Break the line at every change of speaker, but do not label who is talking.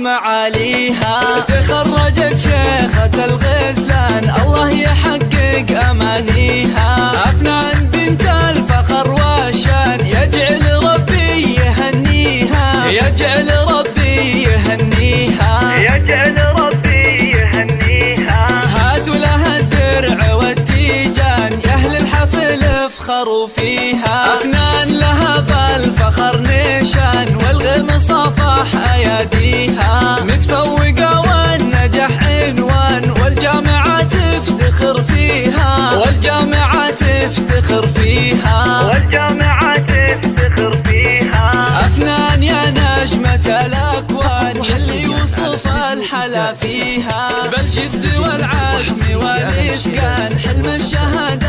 معاليها. تخرجت شيخة الغزلان الله يحقق أمانيها. أفنان بنت الفخر والشان يجعل ربي يهنيها، يجعل ربي يهنيها، يجعل ربي يهنيها. هاتوا لها الدرع والتيجان يا أهل الحفل افخروا فيها. أفنان لها بالفخر نيشان والغم صافح أياديها. متفوقة والنجاح عنوان والجامعة تفتخر فيها، والجامعة تفتخر فيها، والجامعة تفتخر فيها. أفنان يا نجمة الأكوان يلي يوصف الحلا فيها. بالجد والعزم والإتقان حلم الشهادة